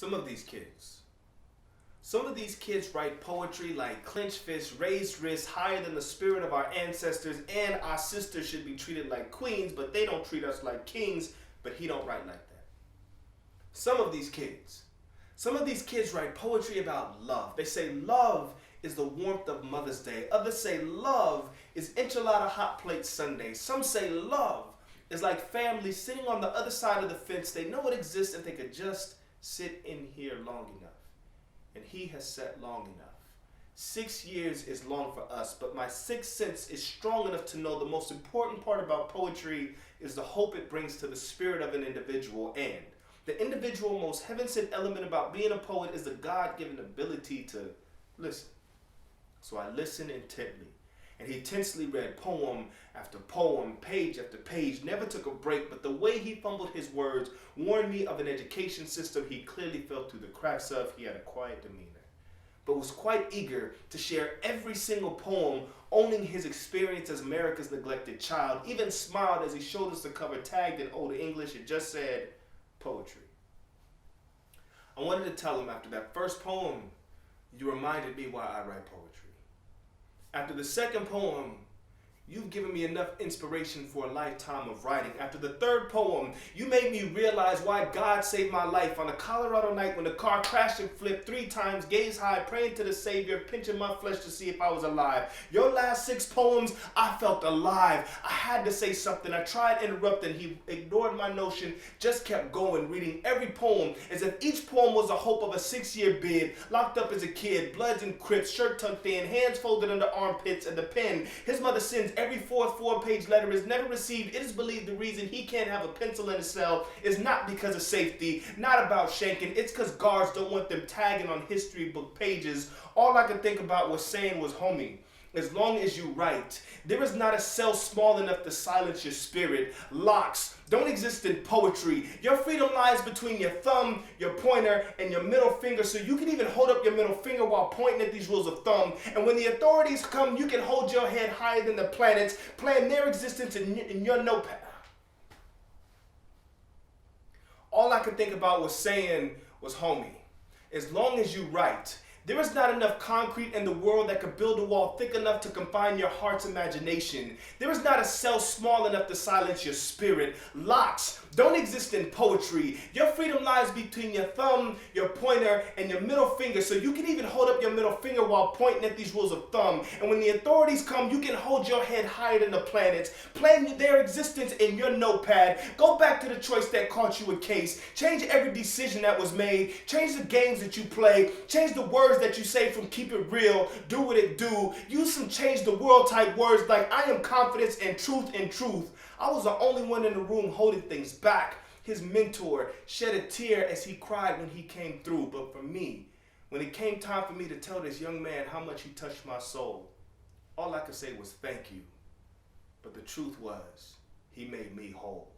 Some of these kids. Some of these kids write poetry like clenched fists, raised wrists, higher than the spirit of our ancestors, and our sisters should be treated like queens, but they don't treat us like kings, but he don't write like that. Some of these kids write poetry about love. They say love is the warmth of Mother's Day. Others say love is enchilada hot plate Sunday. Some say love is like family sitting on the other side of the fence. They know it exists if they could just sit in here long enough. And he has sat long enough. 6 years is long for us, but my sixth sense is strong enough to know the most important part about poetry is the hope it brings to the spirit of an individual. And the individual most heaven-sent element about being a poet is the God-given ability to listen. So I listened intently, and he tensely read poem after poem, page after page, never took a break, but the way he fumbled his words warned me of an education system he clearly fell through the cracks of. He had a quiet demeanor, but was quite eager to share every single poem, owning his experience as America's neglected child. Even smiled as he showed us the cover tagged in Old English. It just said, poetry. I wanted to tell him after that first poem, you reminded me why I write poetry. After the second poem, you've given me enough inspiration for a lifetime of writing. After the third poem, you made me realize why God saved my life on a Colorado night when the car crashed and flipped 3 times, gaze high, praying to the Savior, pinching my flesh to see if I was alive. Your last 6 poems, I felt alive. I had to say something. I tried interrupting. He ignored my notion, just kept going, reading every poem as if each poem was the hope of a 6-year bid. Locked up as a kid, Bloods and Crips, shirt tucked in, hands folded under armpits, and the pen his mother sends every 4th 4-page letter is never received. It is believed the reason he can't have a pencil in his cell is not because of safety, not about shanking. It's because guards don't want them tagging on history book pages. All I could think about was saying was, homie, as long as you write, there is not a cell small enough to silence your spirit. Locks don't exist in poetry. Your freedom lies between your thumb, your pointer, and your middle finger, so you can even hold up your middle finger while pointing at these rules of thumb. And when the authorities come, you can hold your head higher than the planets, plan their existence in your notepad. All I could think about was saying was, homie, as long as you write, there is not enough concrete in the world that could build a wall thick enough to confine your heart's imagination. There is not a cell small enough to silence your spirit. Locks don't exist in poetry. Your freedom lies between your thumb, your pointer, and your middle finger, so you can even hold up your middle finger while pointing at these rules of thumb. And when the authorities come, you can hold your head higher than the planets, plan their existence in your notepad. Go back to the choice that caught you a case. Change every decision that was made. Change the games that you play. Change the words that you say from keep it real, do what it do. Use some change the world type words like I am confidence and truth in truth. I was the only one in the room holding things back. His mentor shed a tear as he cried when he came through. But for me, when it came time for me to tell this young man how much he touched my soul, all I could say was thank you. But the truth was, he made me whole.